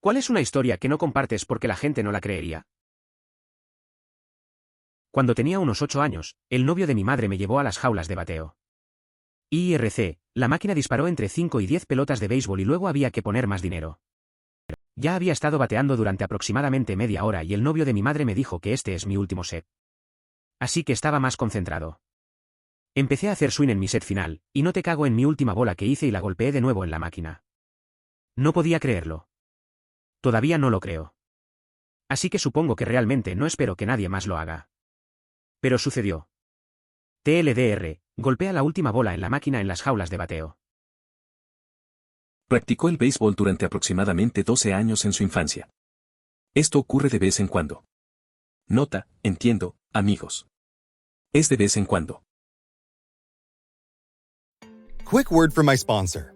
¿Cuál es una historia que no compartes porque la gente no la creería? Cuando tenía unos 8 años, el novio de mi madre me llevó a las jaulas de bateo. IRC, la máquina disparó entre 5 y 10 pelotas de béisbol y luego había que poner más dinero. Ya había estado bateando durante aproximadamente media hora y el novio de mi madre me dijo que este es mi último set. Así que estaba más concentrado. Empecé a hacer swing en mi set final, y no te cago en mi última bola que hice y la golpeé de nuevo en la máquina. No podía creerlo. Todavía no lo creo. Así que supongo que realmente no espero que nadie más lo haga. Pero sucedió. TLDR, golpea la última bola en la máquina en las jaulas de bateo. Practicó el béisbol durante aproximadamente 12 años en su infancia. Esto ocurre de vez en cuando. Nota, entiendo, amigos. Es de vez en cuando. Quick word from my sponsor.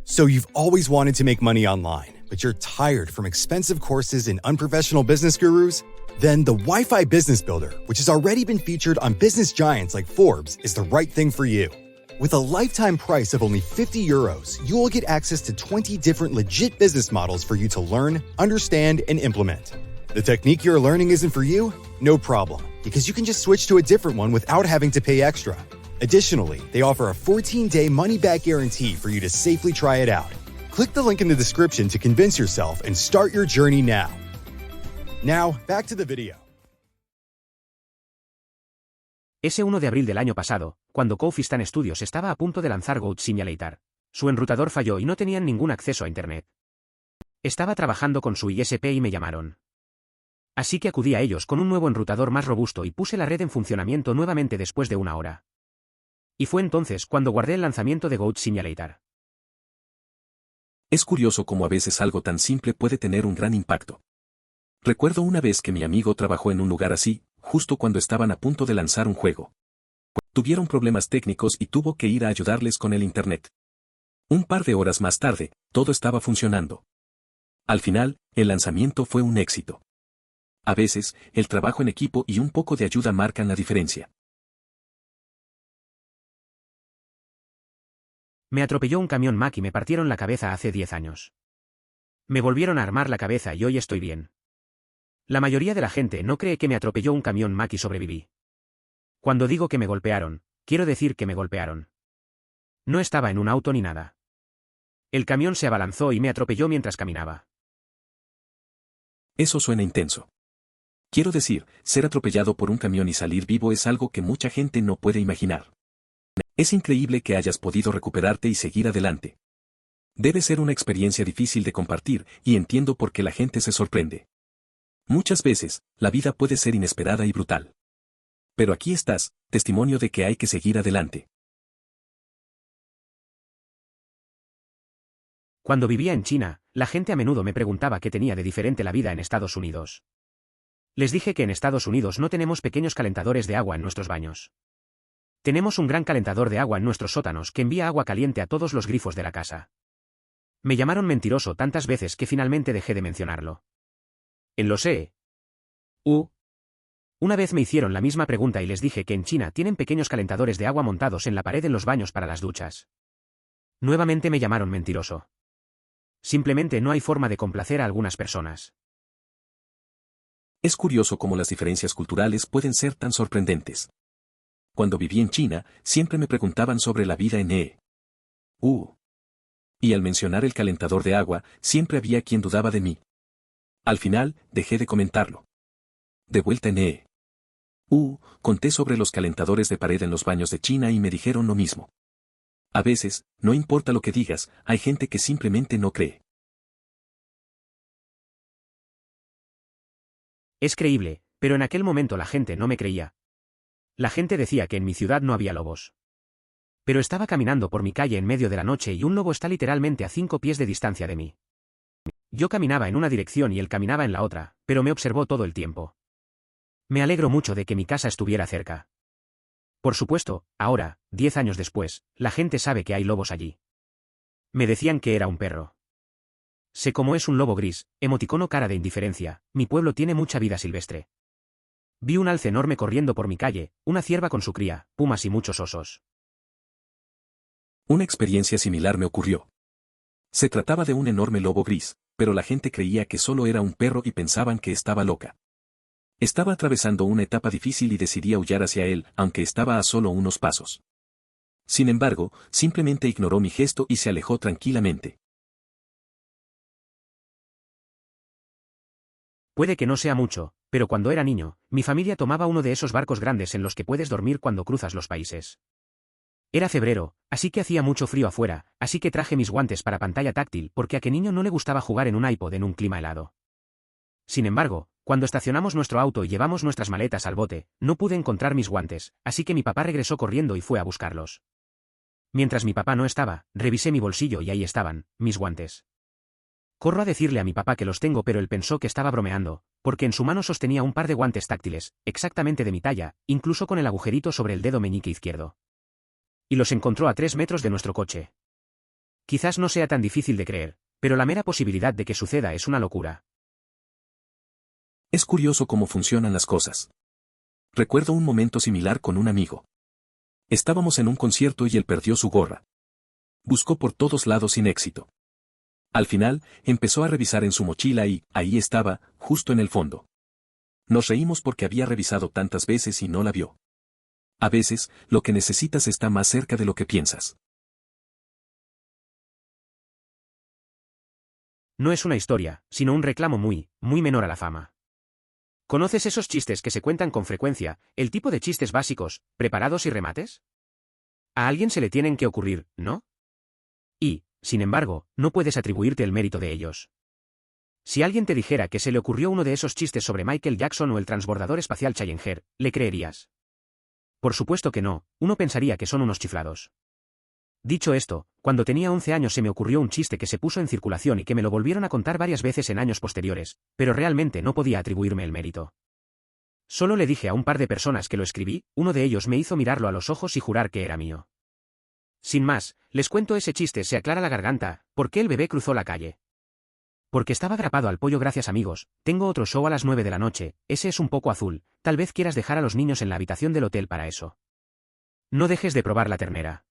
So you've always wanted to make money online, but you're tired from expensive courses and unprofessional business gurus? Then the Wi-Fi Business Builder, which has already been featured on business giants like Forbes, is the right thing for you. With a lifetime price of only €50, you will get access to 20 different legit business models for you to learn, understand, and implement. The technique you're learning isn't for you? No problem, because you can just switch to a different one without having to pay extra. Additionally, they offer a 14-day money-back guarantee for you to safely try it out. Click the link in the description to convince yourself and start your journey now. Now, back to the video. Ese 1 de abril del año pasado, cuando Coffistan Studios estaba a punto de lanzar Goat Simulator, su enrutador falló y no tenían ningún acceso a Internet. Estaba trabajando con su ISP y me llamaron. Así que acudí a ellos con un nuevo enrutador más robusto y puse la red en funcionamiento nuevamente después de una hora. Y fue entonces cuando guardé el lanzamiento de Goat Simulator. Es curioso cómo a veces algo tan simple puede tener un gran impacto. Recuerdo una vez que mi amigo trabajó en un lugar así, justo cuando estaban a punto de lanzar un juego. Tuvieron problemas técnicos y tuvo que ir a ayudarles con el Internet. Un par de horas más tarde, todo estaba funcionando. Al final, el lanzamiento fue un éxito. A veces, el trabajo en equipo y un poco de ayuda marcan la diferencia. Me atropelló un camión Mack y me partieron la cabeza hace 10 años. Me volvieron a armar la cabeza y hoy estoy bien. La mayoría de la gente no cree que me atropelló un camión Mack y sobreviví. Cuando digo que me golpearon, quiero decir que me golpearon. No estaba en un auto ni nada. El camión se abalanzó y me atropelló mientras caminaba. Eso suena intenso. Quiero decir, ser atropellado por un camión y salir vivo es algo que mucha gente no puede imaginar. Es increíble que hayas podido recuperarte y seguir adelante. Debe ser una experiencia difícil de compartir, y entiendo por qué la gente se sorprende. Muchas veces, la vida puede ser inesperada y brutal. Pero aquí estás, testimonio de que hay que seguir adelante. Cuando vivía en China, la gente a menudo me preguntaba qué tenía de diferente la vida en Estados Unidos. Les dije que en Estados Unidos no tenemos pequeños calentadores de agua en nuestros baños. Tenemos un gran calentador de agua en nuestros sótanos que envía agua caliente a todos los grifos de la casa. Me llamaron mentiroso tantas veces que finalmente dejé de mencionarlo. En lo sé. Una vez me hicieron la misma pregunta y les dije que en China tienen pequeños calentadores de agua montados en la pared en los baños para las duchas. Nuevamente me llamaron mentiroso. Simplemente no hay forma de complacer a algunas personas. Es curioso cómo las diferencias culturales pueden ser tan sorprendentes. Cuando viví en China, siempre me preguntaban sobre la vida en EU. Y al mencionar el calentador de agua, siempre había quien dudaba de mí. Al final, dejé de comentarlo. De vuelta en EU, conté sobre los calentadores de pared en los baños de China y me dijeron lo mismo. A veces, no importa lo que digas, hay gente que simplemente no cree. Es creíble, pero en aquel momento la gente no me creía. La gente decía que en mi ciudad no había lobos. Pero estaba caminando por mi calle en medio de la noche y un lobo está literalmente a 5 pies de distancia de mí. Yo caminaba en una dirección y él caminaba en la otra, pero me observó todo el tiempo. Me alegro mucho de que mi casa estuviera cerca. Por supuesto, ahora, 10 años después, la gente sabe que hay lobos allí. Me decían que era un perro. Sé cómo es un lobo gris, emoticono cara de indiferencia, mi pueblo tiene mucha vida silvestre. Vi un alce enorme corriendo por mi calle, una cierva con su cría, pumas y muchos osos. Una experiencia similar me ocurrió. Se trataba de un enorme lobo gris, pero la gente creía que solo era un perro y pensaban que estaba loca. Estaba atravesando una etapa difícil y decidí aullar hacia él, aunque estaba a solo unos pasos. Sin embargo, simplemente ignoró mi gesto y se alejó tranquilamente. Puede que no sea mucho, pero cuando era niño, mi familia tomaba uno de esos barcos grandes en los que puedes dormir cuando cruzas los países. Era febrero, así que hacía mucho frío afuera, así que traje mis guantes para pantalla táctil porque a qué niño no le gustaba jugar en un iPod en un clima helado. Sin embargo, cuando estacionamos nuestro auto y llevamos nuestras maletas al bote, no pude encontrar mis guantes, así que mi papá regresó corriendo y fue a buscarlos. Mientras mi papá no estaba, revisé mi bolsillo y ahí estaban, mis guantes. Corro a decirle a mi papá que los tengo, pero él pensó que estaba bromeando, porque en su mano sostenía un par de guantes táctiles, exactamente de mi talla, incluso con el agujerito sobre el dedo meñique izquierdo. Y los encontró a 3 metros de nuestro coche. Quizás no sea tan difícil de creer, pero la mera posibilidad de que suceda es una locura. Es curioso cómo funcionan las cosas. Recuerdo un momento similar con un amigo. Estábamos en un concierto y él perdió su gorra. Buscó por todos lados sin éxito. Al final, empezó a revisar en su mochila y, ahí estaba, justo en el fondo. Nos reímos porque había revisado tantas veces y no la vio. A veces, lo que necesitas está más cerca de lo que piensas. No es una historia, sino un reclamo muy menor a la fama. ¿Conoces esos chistes que se cuentan con frecuencia, el tipo de chistes básicos, preparados y remates? A alguien se le tienen que ocurrir, ¿no? Y, sin embargo, no puedes atribuirte el mérito de ellos. Si alguien te dijera que se le ocurrió uno de esos chistes sobre Michael Jackson o el transbordador espacial Challenger, ¿le creerías? Por supuesto que no, uno pensaría que son unos chiflados. Dicho esto, cuando tenía 11 años se me ocurrió un chiste que se puso en circulación y que me lo volvieron a contar varias veces en años posteriores, pero realmente no podía atribuirme el mérito. Solo le dije a un par de personas que lo escribí, uno de ellos me hizo mirarlo a los ojos y jurar que era mío. Sin más, les cuento ese chiste, se aclara la garganta. ¿Por qué el bebé cruzó la calle? Porque estaba atrapado al pollo. Gracias amigos, tengo otro show a las 9 de la noche, ese es un poco azul, tal vez quieras dejar a los niños en la habitación del hotel para eso. No dejes de probar la ternera.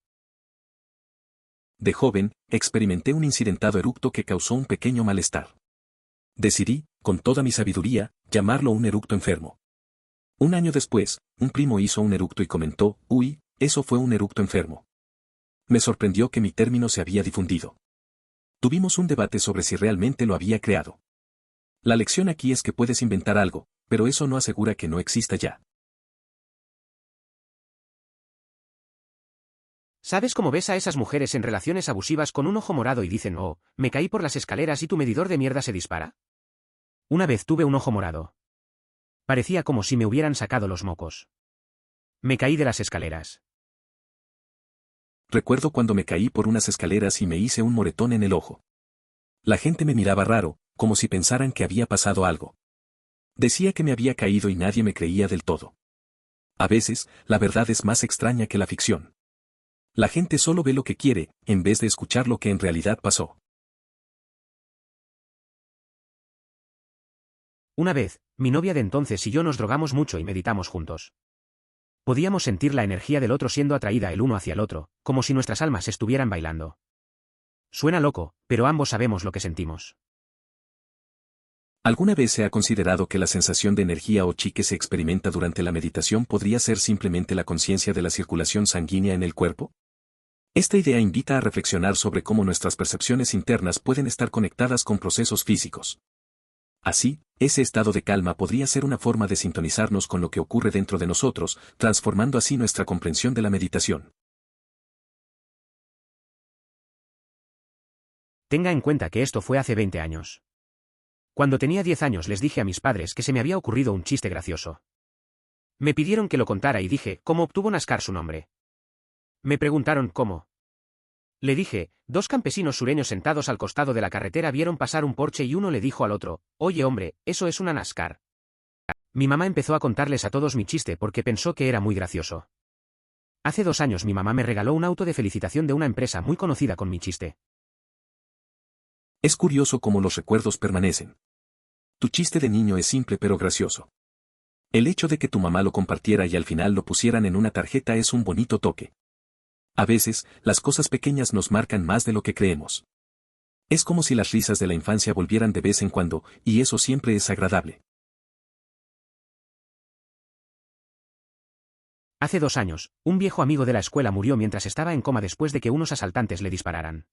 De joven, experimenté un incidentado eructo que causó un pequeño malestar. Decidí, con toda mi sabiduría, llamarlo un eructo enfermo. Un año después, un primo hizo un eructo y comentó, uy, eso fue un eructo enfermo. Me sorprendió que mi término se había difundido. Tuvimos un debate sobre si realmente lo había creado. La lección aquí es que puedes inventar algo, pero eso no asegura que no exista ya. ¿Sabes cómo ves a esas mujeres en relaciones abusivas con un ojo morado y dicen, oh, me caí por las escaleras y tu medidor de mierda se dispara? Una vez tuve un ojo morado. Parecía como si me hubieran sacado los mocos. Me caí de las escaleras. Recuerdo cuando me caí por unas escaleras y me hice un moretón en el ojo. La gente me miraba raro, como si pensaran que había pasado algo. Decía que me había caído y nadie me creía del todo. A veces, la verdad es más extraña que la ficción. La gente solo ve lo que quiere, en vez de escuchar lo que en realidad pasó. Una vez, mi novia de entonces y yo nos drogamos mucho y meditamos juntos. Podíamos sentir la energía del otro siendo atraída el uno hacia el otro, como si nuestras almas estuvieran bailando. Suena loco, pero ambos sabemos lo que sentimos. ¿Alguna vez se ha considerado que la sensación de energía o chi que se experimenta durante la meditación podría ser simplemente la conciencia de la circulación sanguínea en el cuerpo? Esta idea invita a reflexionar sobre cómo nuestras percepciones internas pueden estar conectadas con procesos físicos. Así, ese estado de calma podría ser una forma de sintonizarnos con lo que ocurre dentro de nosotros, transformando así nuestra comprensión de la meditación. Tenga en cuenta que esto fue hace 20 años. Cuando tenía 10 años les dije a mis padres que se me había ocurrido un chiste gracioso. Me pidieron que lo contara y dije, ¿cómo obtuvo NASCAR su nombre? Me preguntaron, ¿cómo? Le dije, 2 campesinos sureños sentados al costado de la carretera vieron pasar un Porsche y uno le dijo al otro, oye hombre, eso es una NASCAR. Mi mamá empezó a contarles a todos mi chiste porque pensó que era muy gracioso. Hace 2 años mi mamá me regaló un auto de felicitación de una empresa muy conocida con mi chiste. Es curioso cómo los recuerdos permanecen. Tu chiste de niño es simple pero gracioso. El hecho de que tu mamá lo compartiera y al final lo pusieran en una tarjeta es un bonito toque. A veces, las cosas pequeñas nos marcan más de lo que creemos. Es como si las risas de la infancia volvieran de vez en cuando, y eso siempre es agradable. Hace 2 años, un viejo amigo de la escuela murió mientras estaba en coma después de que unos asaltantes le dispararan.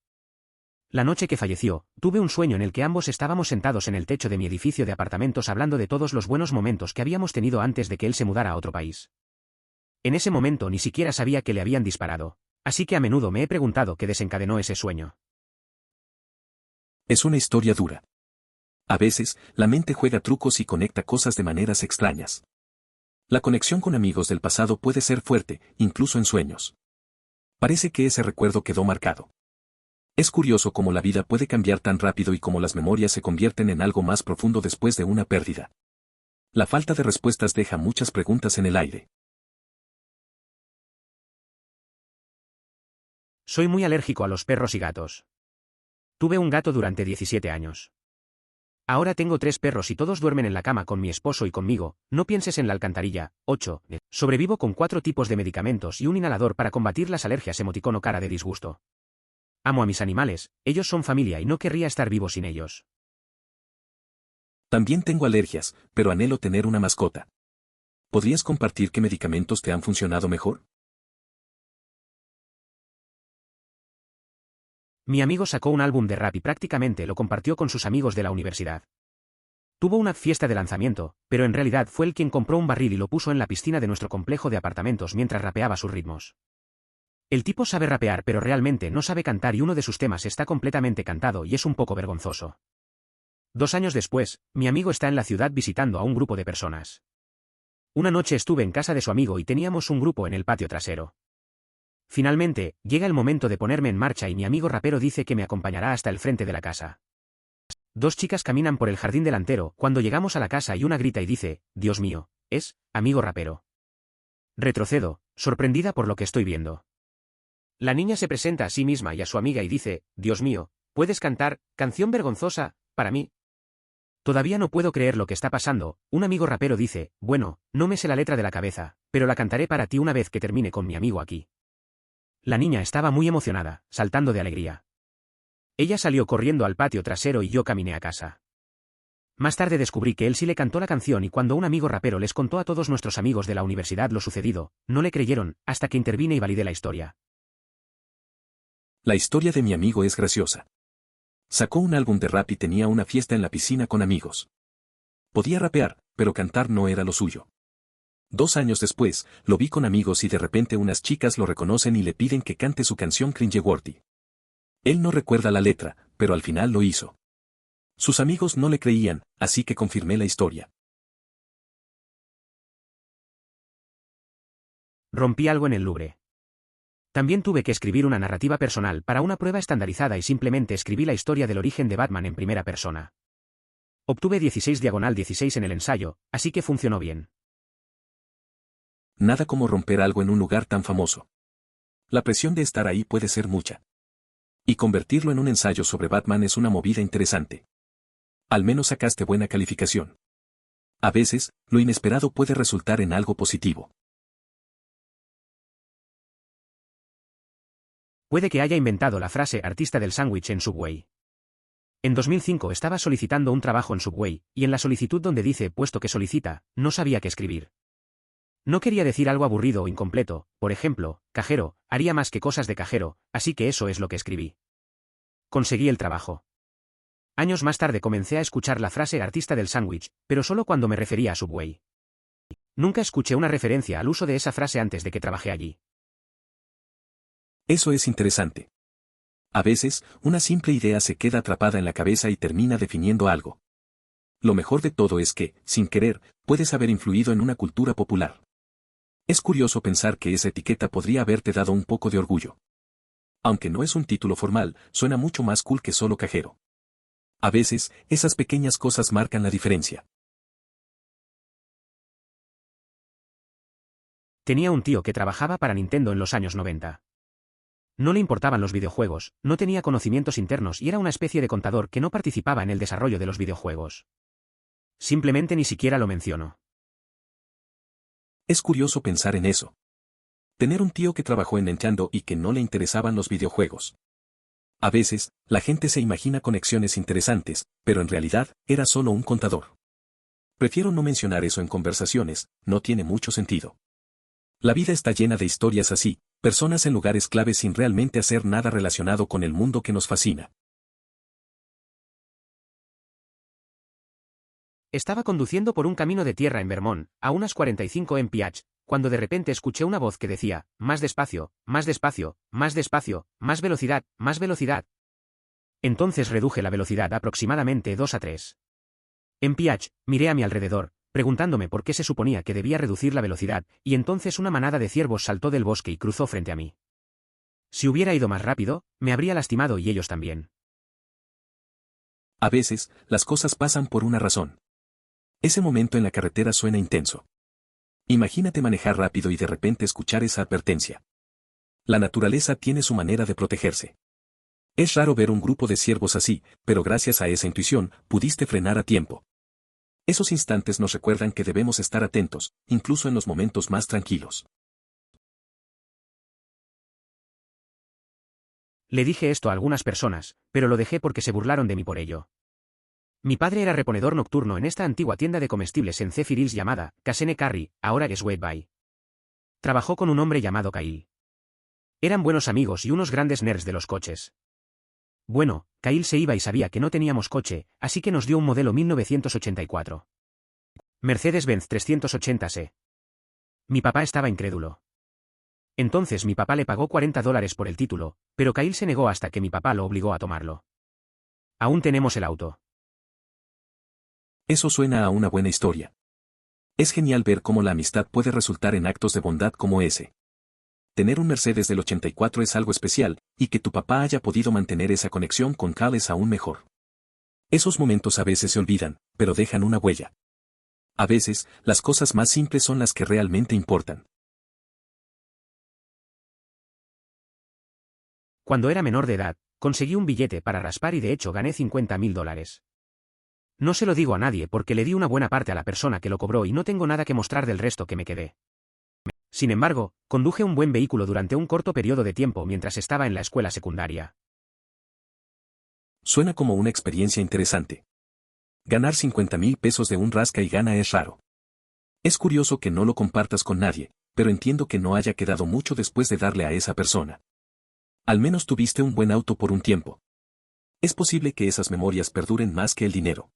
La noche que falleció, tuve un sueño en el que ambos estábamos sentados en el techo de mi edificio de apartamentos hablando de todos los buenos momentos que habíamos tenido antes de que él se mudara a otro país. En ese momento ni siquiera sabía que le habían disparado, así que a menudo me he preguntado qué desencadenó ese sueño. Es una historia dura. A veces, la mente juega trucos y conecta cosas de maneras extrañas. La conexión con amigos del pasado puede ser fuerte, incluso en sueños. Parece que ese recuerdo quedó marcado. Es curioso cómo la vida puede cambiar tan rápido y cómo las memorias se convierten en algo más profundo después de una pérdida. La falta de respuestas deja muchas preguntas en el aire. Soy muy alérgico a los perros y gatos. Tuve un gato durante 17 años. Ahora tengo 3 perros y todos duermen en la cama con mi esposo y conmigo. No pienses en la alcantarilla. 8. Sobrevivo con 4 tipos de medicamentos y un inhalador para combatir las alergias. Emoticono cara de disgusto. Amo a mis animales, ellos son familia y no querría estar vivo sin ellos. También tengo alergias, pero anhelo tener una mascota. ¿Podrías compartir qué medicamentos te han funcionado mejor? Mi amigo sacó un álbum de rap y prácticamente lo compartió con sus amigos de la universidad. Tuvo una fiesta de lanzamiento, pero en realidad fue él quien compró un barril y lo puso en la piscina de nuestro complejo de apartamentos mientras rapeaba sus ritmos. El tipo sabe rapear pero realmente no sabe cantar y uno de sus temas está completamente cantado y es un poco vergonzoso. 2 años después, mi amigo está en la ciudad visitando a un grupo de personas. Una noche estuve en casa de su amigo y teníamos un grupo en el patio trasero. Finalmente, llega el momento de ponerme en marcha y mi amigo rapero dice que me acompañará hasta el frente de la casa. 2 chicas caminan por el jardín delantero cuando llegamos a la casa y una grita y dice, Dios mío, es, amigo rapero. Retrocedo, sorprendida por lo que estoy viendo. La niña se presenta a sí misma y a su amiga y dice, Dios mío, ¿puedes cantar, canción vergonzosa, para mí? Todavía no puedo creer lo que está pasando. Un amigo rapero dice, bueno, no me sé la letra de la cabeza, pero la cantaré para ti una vez que termine con mi amigo aquí. La niña estaba muy emocionada, saltando de alegría. Ella salió corriendo al patio trasero y yo caminé a casa. Más tarde descubrí que él sí le cantó la canción y cuando un amigo rapero les contó a todos nuestros amigos de la universidad lo sucedido, no le creyeron, hasta que intervine y validé la historia. La historia de mi amigo es graciosa. Sacó un álbum de rap y tenía una fiesta en la piscina con amigos. Podía rapear, pero cantar no era lo suyo. 2 años después, lo vi con amigos y de repente unas chicas lo reconocen y le piden que cante su canción cringeworthy. Él no recuerda la letra, pero al final lo hizo. Sus amigos no le creían, así que confirmé la historia. Rompí algo en el Louvre. También tuve que escribir una narrativa personal para una prueba estandarizada y simplemente escribí la historia del origen de Batman en primera persona. Obtuve 16/16 en el ensayo, así que funcionó bien. Nada como romper algo en un lugar tan famoso. La presión de estar ahí puede ser mucha. Y convertirlo en un ensayo sobre Batman es una movida interesante. Al menos sacaste buena calificación. A veces, lo inesperado puede resultar en algo positivo. Puede que haya inventado la frase artista del sándwich en Subway. En 2005 estaba solicitando un trabajo en Subway, y en la solicitud donde dice puesto que solicita, no sabía qué escribir. No quería decir algo aburrido o incompleto, por ejemplo, cajero, haría más que cosas de cajero, así que eso es lo que escribí. Conseguí el trabajo. Años más tarde comencé a escuchar la frase artista del sándwich, pero solo cuando me refería a Subway. Nunca escuché una referencia al uso de esa frase antes de que trabajé allí. Eso es interesante. A veces, una simple idea se queda atrapada en la cabeza y termina definiendo algo. Lo mejor de todo es que, sin querer, puedes haber influido en una cultura popular. Es curioso pensar que esa etiqueta podría haberte dado un poco de orgullo. Aunque no es un título formal, suena mucho más cool que solo cajero. A veces, esas pequeñas cosas marcan la diferencia. Tenía un tío que trabajaba para Nintendo en los años 90. No le importaban los videojuegos, no tenía conocimientos internos y era una especie de contador que no participaba en el desarrollo de los videojuegos. Simplemente ni siquiera lo mencionó. Es curioso pensar en eso. Tener un tío que trabajó en Nintendo y que no le interesaban los videojuegos. A veces, la gente se imagina conexiones interesantes, pero en realidad, era solo un contador. Prefiero no mencionar eso en conversaciones, no tiene mucho sentido. La vida está llena de historias así, personas en lugares clave sin realmente hacer nada relacionado con el mundo que nos fascina. Estaba conduciendo por un camino de tierra en Vermont, a unas 45 mph, cuando de repente escuché una voz que decía, más despacio, más despacio, más despacio, más velocidad, más velocidad. Entonces reduje la velocidad aproximadamente 2 a 3 mph, miré a mi alrededor, preguntándome por qué se suponía que debía reducir la velocidad, y entonces una manada de ciervos saltó del bosque y cruzó frente a mí. Si hubiera ido más rápido, me habría lastimado y ellos también. A veces, las cosas pasan por una razón. Ese momento en la carretera suena intenso. Imagínate manejar rápido y de repente escuchar esa advertencia. La naturaleza tiene su manera de protegerse. Es raro ver un grupo de ciervos así, pero gracias a esa intuición, pudiste frenar a tiempo. Esos instantes nos recuerdan que debemos estar atentos, incluso en los momentos más tranquilos. Le dije esto a algunas personas, pero lo dejé porque se burlaron de mí por ello. Mi padre era reponedor nocturno en esta antigua tienda de comestibles en Zephyr Hills llamada Casene Carry, ahora es Wade Bay. Trabajó con un hombre llamado Kyle. Eran buenos amigos y unos grandes nerds de los coches. Bueno, Kyle se iba y sabía que no teníamos coche, así que nos dio un modelo 1984. Mercedes-Benz 380C. Mi papá estaba incrédulo. Entonces mi papá le pagó $40 por el título, pero Kyle se negó hasta que mi papá lo obligó a tomarlo. Aún tenemos el auto. Eso suena a una buena historia. Es genial ver cómo la amistad puede resultar en actos de bondad como ese. Tener un Mercedes del 84 es algo especial, y que tu papá haya podido mantener esa conexión con Cal es aún mejor. Esos momentos a veces se olvidan, pero dejan una huella. A veces, las cosas más simples son las que realmente importan. Cuando era menor de edad, conseguí un billete para raspar y de hecho gané $50,000. No se lo digo a nadie porque le di una buena parte a la persona que lo cobró y no tengo nada que mostrar del resto que me quedé. Sin embargo, conduje un buen vehículo durante un corto periodo de tiempo mientras estaba en la escuela secundaria. Suena como una experiencia interesante. Ganar 50,000 pesos de un rasca y gana es raro. Es curioso que no lo compartas con nadie, pero entiendo que no haya quedado mucho después de darle a esa persona. Al menos tuviste un buen auto por un tiempo. Es posible que esas memorias perduren más que el dinero.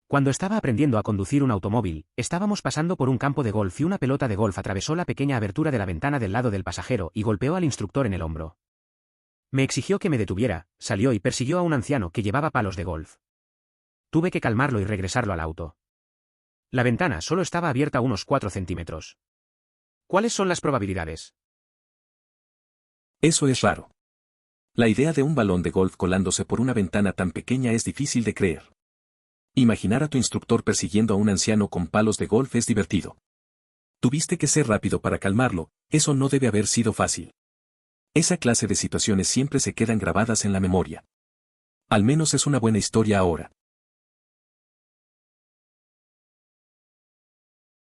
Cuando estaba aprendiendo a conducir un automóvil, estábamos pasando por un campo de golf y una pelota de golf atravesó la pequeña abertura de la ventana del lado del pasajero y golpeó al instructor en el hombro. Me exigió que me detuviera, salió y persiguió a un anciano que llevaba palos de golf. Tuve que calmarlo y regresarlo al auto. La ventana solo estaba abierta unos 4 centímetros. ¿Cuáles son las probabilidades? Eso es raro. La idea de un balón de golf colándose por una ventana tan pequeña es difícil de creer. Imaginar a tu instructor persiguiendo a un anciano con palos de golf es divertido. Tuviste que ser rápido para calmarlo, eso no debe haber sido fácil. Esa clase de situaciones siempre se quedan grabadas en la memoria. Al menos es una buena historia ahora.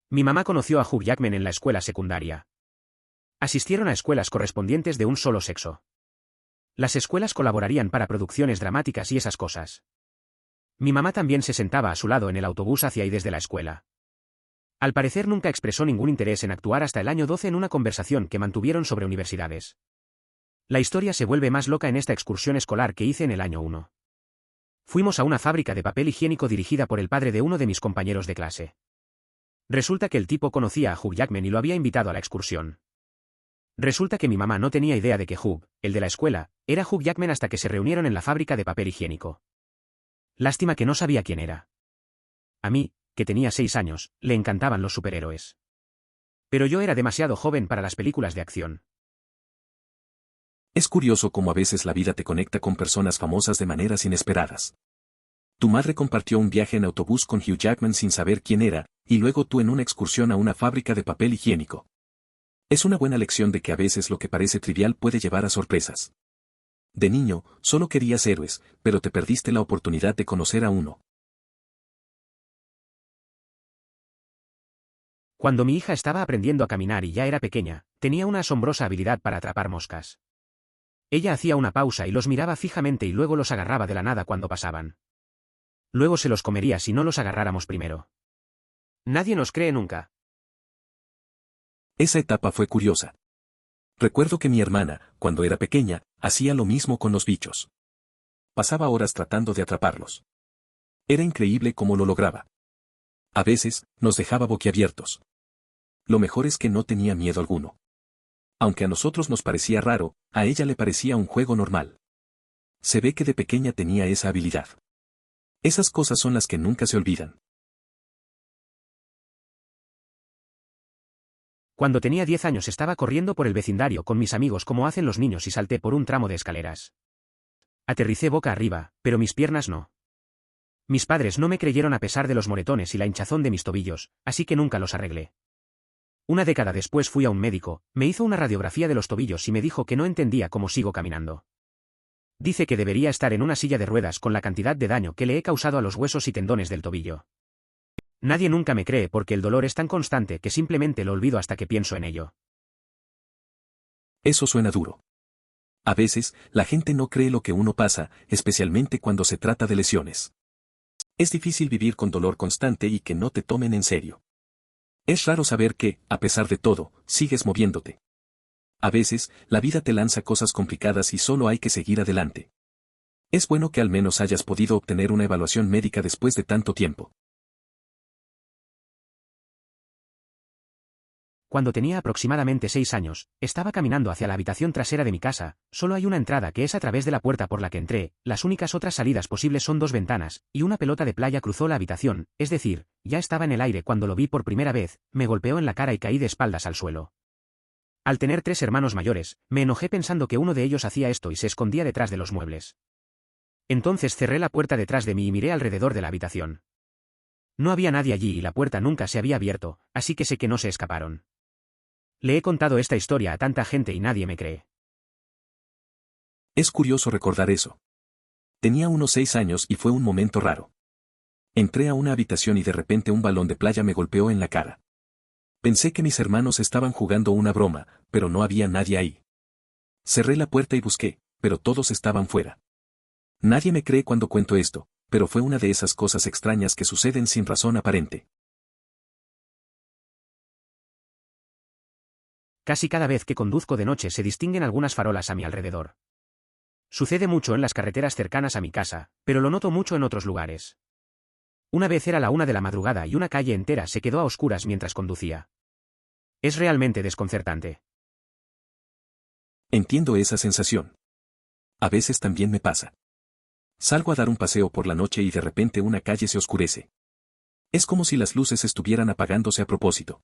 Mi mamá conoció a Hugh Jackman en la escuela secundaria. Asistieron a escuelas correspondientes de un solo sexo. Las escuelas colaborarían para producciones dramáticas y esas cosas. Mi mamá también se sentaba a su lado en el autobús hacia y desde la escuela. Al parecer nunca expresó ningún interés en actuar hasta el año 12 en una conversación que mantuvieron sobre universidades. La historia se vuelve más loca en esta excursión escolar que hice en el año 1. Fuimos a una fábrica de papel higiénico dirigida por el padre de uno de mis compañeros de clase. Resulta que el tipo conocía a Hugh Jackman y lo había invitado a la excursión. Resulta que mi mamá no tenía idea de que Hugh, el de la escuela, era Hugh Jackman hasta que se reunieron en la fábrica de papel higiénico. Lástima que no sabía quién era. A mí, que tenía 6 años, le encantaban los superhéroes. Pero yo era demasiado joven para las películas de acción. Es curioso cómo a veces la vida te conecta con personas famosas de maneras inesperadas. Tu madre compartió un viaje en autobús con Hugh Jackman sin saber quién era, y luego tú en una excursión a una fábrica de papel higiénico. Es una buena lección de que a veces lo que parece trivial puede llevar a sorpresas. De niño, solo querías héroes, pero te perdiste la oportunidad de conocer a uno. Cuando mi hija estaba aprendiendo a caminar y ya era pequeña, tenía una asombrosa habilidad para atrapar moscas. Ella hacía una pausa y los miraba fijamente y luego los agarraba de la nada cuando pasaban. Luego se los comería si no los agarráramos primero. Nadie nos cree nunca. Esa etapa fue curiosa. Recuerdo que mi hermana, cuando era pequeña, hacía lo mismo con los bichos. Pasaba horas tratando de atraparlos. Era increíble cómo lo lograba. A veces, nos dejaba boquiabiertos. Lo mejor es que no tenía miedo alguno. Aunque a nosotros nos parecía raro, a ella le parecía un juego normal. Se ve que de pequeña tenía esa habilidad. Esas cosas son las que nunca se olvidan. Cuando tenía 10 años estaba corriendo por el vecindario con mis amigos como hacen los niños y salté por un tramo de escaleras. Aterricé boca arriba, pero mis piernas no. Mis padres no me creyeron a pesar de los moretones y la hinchazón de mis tobillos, así que nunca los arreglé. Una década después fui a un médico, me hizo una radiografía de los tobillos y me dijo que no entendía cómo sigo caminando. Dice que debería estar en una silla de ruedas con la cantidad de daño que le he causado a los huesos y tendones del tobillo. Nadie nunca me cree porque el dolor es tan constante que simplemente lo olvido hasta que pienso en ello. Eso suena duro. A veces, la gente no cree lo que uno pasa, especialmente cuando se trata de lesiones. Es difícil vivir con dolor constante y que no te tomen en serio. Es raro saber que, a pesar de todo, sigues moviéndote. A veces, la vida te lanza cosas complicadas y solo hay que seguir adelante. Es bueno que al menos hayas podido obtener una evaluación médica después de tanto tiempo. Cuando tenía aproximadamente 6 años, estaba caminando hacia la habitación trasera de mi casa, solo hay una entrada que es a través de la puerta por la que entré, las únicas otras salidas posibles son 2 ventanas, y una pelota de playa cruzó la habitación, es decir, ya estaba en el aire cuando lo vi por primera vez, me golpeó en la cara y caí de espaldas al suelo. Al tener 3 hermanos mayores, me enojé pensando que uno de ellos hacía esto y se escondía detrás de los muebles. Entonces cerré la puerta detrás de mí y miré alrededor de la habitación. No había nadie allí y la puerta nunca se había abierto, así que sé que no se escaparon. Le he contado esta historia a tanta gente y nadie me cree. Es curioso recordar eso. Tenía unos 6 años y fue un momento raro. Entré a una habitación y de repente un balón de playa me golpeó en la cara. Pensé que mis hermanos estaban jugando una broma, pero no había nadie ahí. Cerré la puerta y busqué, pero todos estaban fuera. Nadie me cree cuando cuento esto, pero fue una de esas cosas extrañas que suceden sin razón aparente. Casi cada vez que conduzco de noche se distinguen algunas farolas a mi alrededor. Sucede mucho en las carreteras cercanas a mi casa, pero lo noto mucho en otros lugares. Una vez era la 1 de la madrugada y una calle entera se quedó a oscuras mientras conducía. Es realmente desconcertante. Entiendo esa sensación. A veces también me pasa. Salgo a dar un paseo por la noche y de repente una calle se oscurece. Es como si las luces estuvieran apagándose a propósito.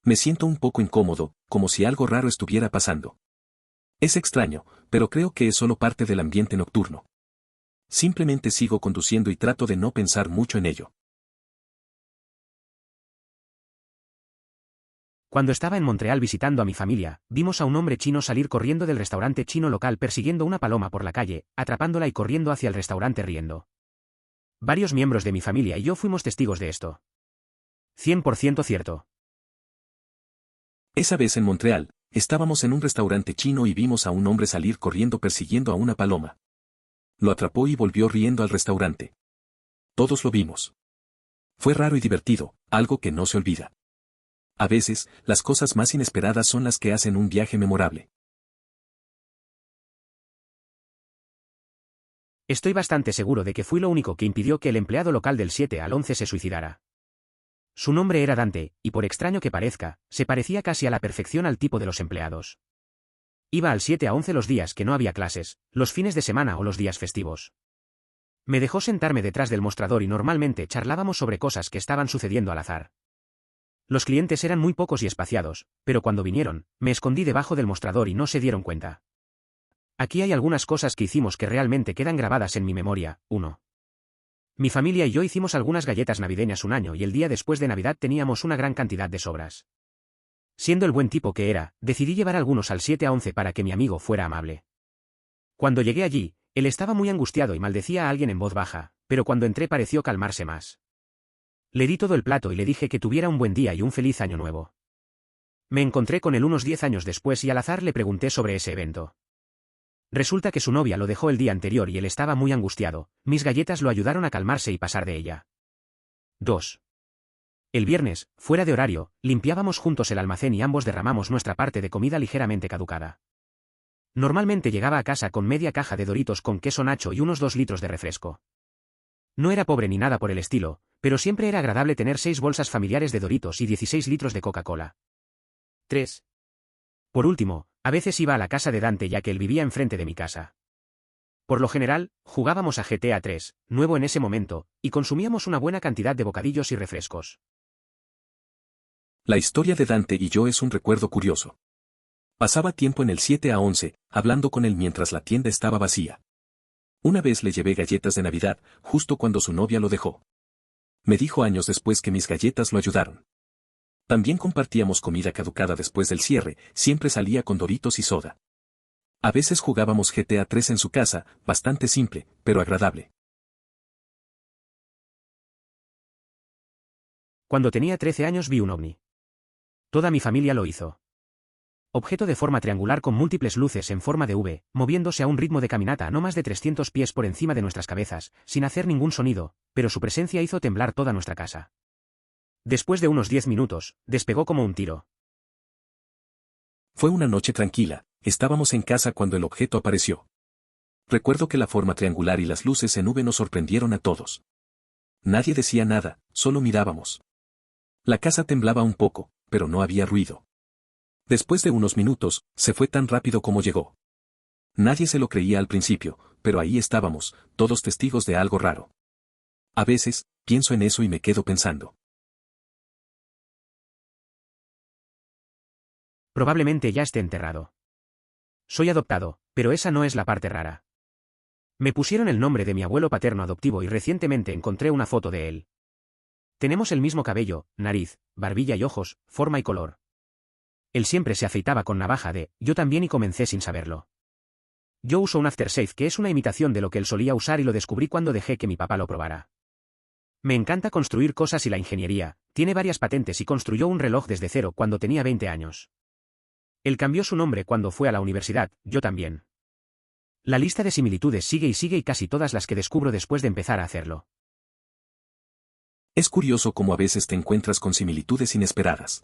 Me siento un poco incómodo, como si algo raro estuviera pasando. Es extraño, pero creo que es solo parte del ambiente nocturno. Simplemente sigo conduciendo y trato de no pensar mucho en ello. Cuando estaba en Montreal visitando a mi familia, vimos a un hombre chino salir corriendo del restaurante chino local persiguiendo una paloma por la calle, atrapándola y corriendo hacia el restaurante riendo. Varios miembros de mi familia y yo fuimos testigos de esto. 100% cierto. Esa vez en Montreal, estábamos en un restaurante chino y vimos a un hombre salir corriendo persiguiendo a una paloma. Lo atrapó y volvió riendo al restaurante. Todos lo vimos. Fue raro y divertido, algo que no se olvida. A veces, las cosas más inesperadas son las que hacen un viaje memorable. Estoy bastante seguro de que fui lo único que impidió que el empleado local del 7 al 11 se suicidara. Su nombre era Dante, y por extraño que parezca, se parecía casi a la perfección al tipo de los empleados. Iba al 7 a 11 los días que no había clases, los fines de semana o los días festivos. Me dejó sentarme detrás del mostrador y normalmente charlábamos sobre cosas que estaban sucediendo al azar. Los clientes eran muy pocos y espaciados, pero cuando vinieron, me escondí debajo del mostrador y no se dieron cuenta. Aquí hay algunas cosas que hicimos que realmente quedan grabadas en mi memoria. 1. Mi familia y yo hicimos algunas galletas navideñas un año y el día después de Navidad teníamos una gran cantidad de sobras. Siendo el buen tipo que era, decidí llevar algunos al 7 a 11 para que mi amigo fuera amable. Cuando llegué allí, él estaba muy angustiado y maldecía a alguien en voz baja, pero cuando entré pareció calmarse más. Le di todo el plato y le dije que tuviera un buen día y un feliz año nuevo. Me encontré con él unos 10 años después y al azar le pregunté sobre ese evento. Resulta que su novia lo dejó el día anterior y él estaba muy angustiado. Mis galletas lo ayudaron a calmarse y pasar de ella. 2. El viernes, fuera de horario, limpiábamos juntos el almacén y ambos derramamos nuestra parte de comida ligeramente caducada. Normalmente llegaba a casa con media caja de Doritos con queso nacho y unos 2 litros de refresco. No era pobre ni nada por el estilo, pero siempre era agradable tener 6 bolsas familiares de Doritos y 16 litros de Coca-Cola. 3. Por último, a veces iba a la casa de Dante ya que él vivía enfrente de mi casa. Por lo general, jugábamos a GTA 3, nuevo en ese momento, y consumíamos una buena cantidad de bocadillos y refrescos. La historia de Dante y yo es un recuerdo curioso. Pasaba tiempo en el 7 a 11, hablando con él mientras la tienda estaba vacía. Una vez le llevé galletas de Navidad, justo cuando su novia lo dejó. Me dijo años después que mis galletas lo ayudaron. También compartíamos comida caducada después del cierre, siempre salía con Doritos y soda. A veces jugábamos GTA 3 en su casa, bastante simple, pero agradable. Cuando tenía 13 años vi un ovni. Toda mi familia lo hizo. Objeto de forma triangular con múltiples luces en forma de V, moviéndose a un ritmo de caminata a no más de 300 pies por encima de nuestras cabezas, sin hacer ningún sonido, pero su presencia hizo temblar toda nuestra casa. Después de unos 10 minutos, despegó como un tiro. Fue una noche tranquila, estábamos en casa cuando el objeto apareció. Recuerdo que la forma triangular y las luces en V nos sorprendieron a todos. Nadie decía nada, solo mirábamos. La casa temblaba un poco, pero no había ruido. Después de unos minutos, se fue tan rápido como llegó. Nadie se lo creía al principio, pero ahí estábamos, todos testigos de algo raro. A veces, pienso en eso y me quedo pensando. Probablemente ya esté enterrado. Soy adoptado, pero esa no es la parte rara. Me pusieron el nombre de mi abuelo paterno adoptivo y recientemente encontré una foto de él. Tenemos el mismo cabello, nariz, barbilla y ojos, forma y color. Él siempre se afeitaba con navaja yo también y comencé sin saberlo. Yo uso un aftershave que es una imitación de lo que él solía usar y lo descubrí cuando dejé que mi papá lo probara. Me encanta construir cosas y la ingeniería, tiene varias patentes y construyó un reloj desde cero cuando tenía 20 años. Él cambió su nombre cuando fue a la universidad, yo también. La lista de similitudes sigue y casi todas las que descubro después de empezar a hacerlo. Es curioso cómo a veces te encuentras con similitudes inesperadas.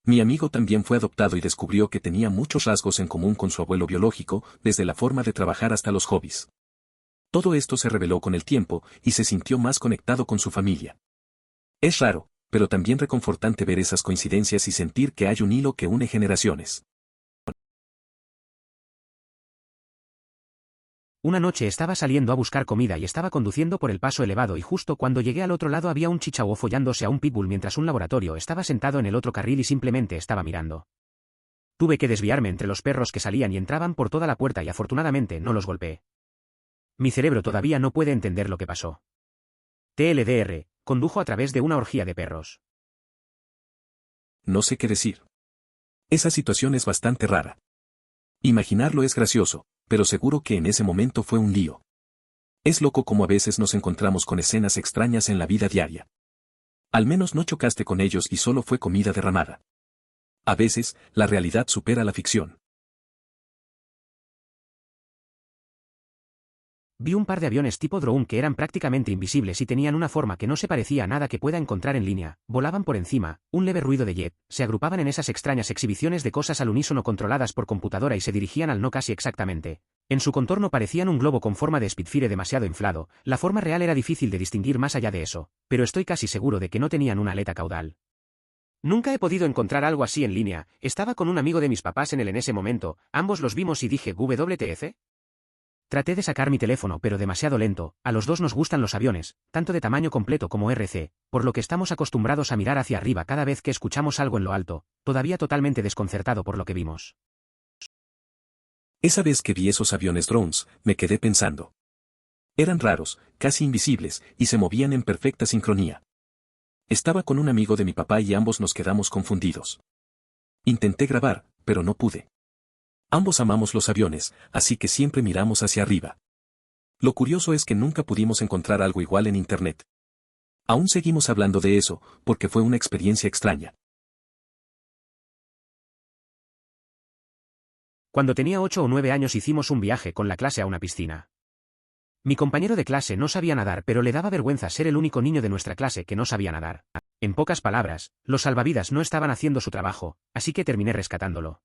Mi amigo también fue adoptado y descubrió que tenía muchos rasgos en común con su abuelo biológico, desde la forma de trabajar hasta los hobbies. Todo esto se reveló con el tiempo y se sintió más conectado con su familia. Es raro, pero también reconfortante ver esas coincidencias y sentir que hay un hilo que une generaciones. Una noche estaba saliendo a buscar comida y estaba conduciendo por el paso elevado y justo cuando llegué al otro lado había un chihuahua follándose a un pitbull mientras un laboratorio estaba sentado en el otro carril y simplemente estaba mirando. Tuve que desviarme entre los perros que salían y entraban por toda la puerta y afortunadamente no los golpeé. Mi cerebro todavía no puede entender lo que pasó. TLDR, condujo a través de una orgía de perros. No sé qué decir. Esa situación es bastante rara. Imaginarlo es gracioso, pero seguro que en ese momento fue un lío. Es loco como a veces nos encontramos con escenas extrañas en la vida diaria. Al menos no chocaste con ellos y solo fue comida derramada. A veces, la realidad supera la ficción. Vi un par de aviones tipo drone que eran prácticamente invisibles y tenían una forma que no se parecía a nada que pueda encontrar en línea, volaban por encima, un leve ruido de jet, se agrupaban en esas extrañas exhibiciones de cosas al unísono controladas por computadora y se dirigían al no casi exactamente. En su contorno parecían un globo con forma de Spitfire demasiado inflado, la forma real era difícil de distinguir más allá de eso, pero estoy casi seguro de que no tenían una aleta caudal. Nunca he podido encontrar algo así en línea, estaba con un amigo de mis papás en ese momento, ambos los vimos y dije ¿WTF? Traté de sacar mi teléfono pero demasiado lento, a los dos nos gustan los aviones, tanto de tamaño completo como RC, por lo que estamos acostumbrados a mirar hacia arriba cada vez que escuchamos algo en lo alto, todavía totalmente desconcertado por lo que vimos. Esa vez que vi esos aviones drones, me quedé pensando. Eran raros, casi invisibles, y se movían en perfecta sincronía. Estaba con un amigo de mi papá y ambos nos quedamos confundidos. Intenté grabar, pero no pude. Ambos amamos los aviones, así que siempre miramos hacia arriba. Lo curioso es que nunca pudimos encontrar algo igual en Internet. Aún seguimos hablando de eso, porque fue una experiencia extraña. Cuando tenía 8 o 9 años hicimos un viaje con la clase a una piscina. Mi compañero de clase no sabía nadar, pero le daba vergüenza ser el único niño de nuestra clase que no sabía nadar. En pocas palabras, los salvavidas no estaban haciendo su trabajo, así que terminé rescatándolo.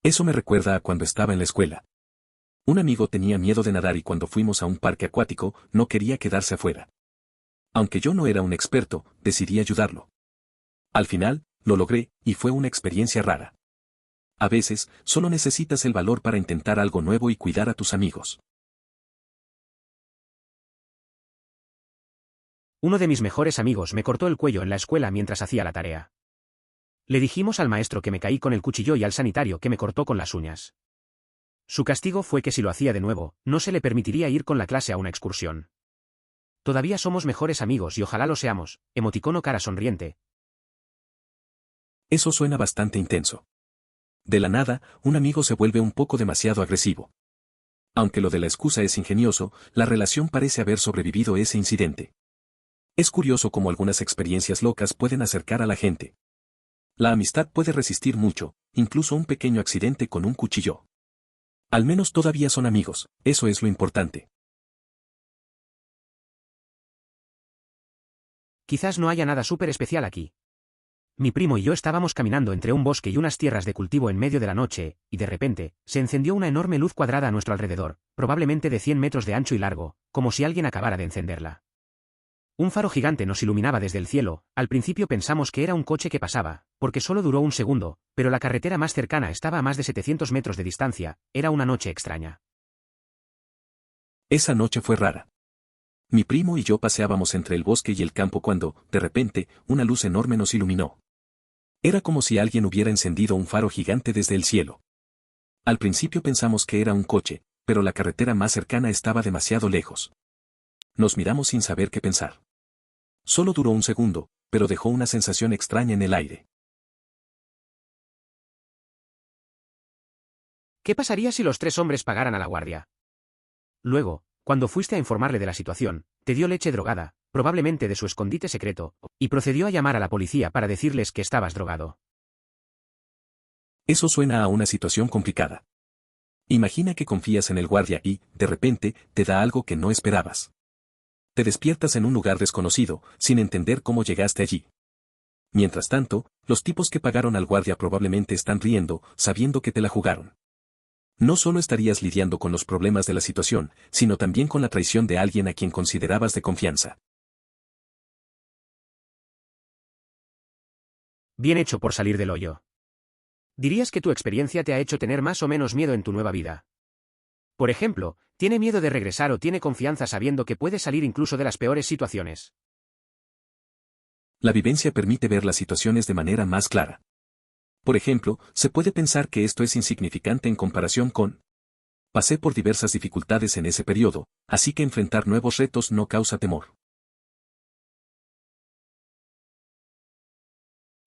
Eso me recuerda a cuando estaba en la escuela. Un amigo tenía miedo de nadar y cuando fuimos a un parque acuático, no quería quedarse afuera. Aunque yo no era un experto, decidí ayudarlo. Al final, lo logré, y fue una experiencia rara. A veces, solo necesitas el valor para intentar algo nuevo y cuidar a tus amigos. Uno de mis mejores amigos me cortó el cuello en la escuela mientras hacía la tarea. Le dijimos al maestro que me caí con el cuchillo y al sanitario que me cortó con las uñas. Su castigo fue que si lo hacía de nuevo, no se le permitiría ir con la clase a una excursión. Todavía somos mejores amigos y ojalá lo seamos, emoticono cara sonriente. Eso suena bastante intenso. De la nada, un amigo se vuelve un poco demasiado agresivo. Aunque lo de la excusa es ingenioso, la relación parece haber sobrevivido ese incidente. Es curioso cómo algunas experiencias locas pueden acercar a la gente. La amistad puede resistir mucho, incluso un pequeño accidente con un cuchillo. Al menos todavía son amigos, eso es lo importante. Quizás no haya nada súper especial aquí. Mi primo y yo estábamos caminando entre un bosque y unas tierras de cultivo en medio de la noche, y de repente, se encendió una enorme luz cuadrada a nuestro alrededor, probablemente de 100 metros de ancho y largo, como si alguien acabara de encenderla. Un faro gigante nos iluminaba desde el cielo. Al principio pensamos que era un coche que pasaba, porque solo duró un segundo, pero la carretera más cercana estaba a más de 700 metros de distancia. Era una noche extraña. Esa noche fue rara. Mi primo y yo paseábamos entre el bosque y el campo cuando, de repente, una luz enorme nos iluminó. Era como si alguien hubiera encendido un faro gigante desde el cielo. Al principio pensamos que era un coche, pero la carretera más cercana estaba demasiado lejos. Nos miramos sin saber qué pensar. Solo duró un segundo, pero dejó una sensación extraña en el aire. ¿Qué pasaría si los 3 hombres pagaran a la guardia? Luego, cuando fuiste a informarle de la situación, te dio leche drogada, probablemente de su escondite secreto, y procedió a llamar a la policía para decirles que estabas drogado. Eso suena a una situación complicada. Imagina que confías en el guardia y, de repente, te da algo que no esperabas. Te despiertas en un lugar desconocido, sin entender cómo llegaste allí. Mientras tanto, los tipos que pagaron al guardia probablemente están riendo, sabiendo que te la jugaron. No solo estarías lidiando con los problemas de la situación, sino también con la traición de alguien a quien considerabas de confianza. Bien hecho por salir del hoyo. ¿Dirías que tu experiencia te ha hecho tener más o menos miedo en tu nueva vida? Por ejemplo, ¿tiene miedo de regresar o tiene confianza sabiendo que puede salir incluso de las peores situaciones? La vivencia permite ver las situaciones de manera más clara. Por ejemplo, se puede pensar que esto es insignificante en comparación con... Pasé por diversas dificultades en ese periodo, así que enfrentar nuevos retos no causa temor.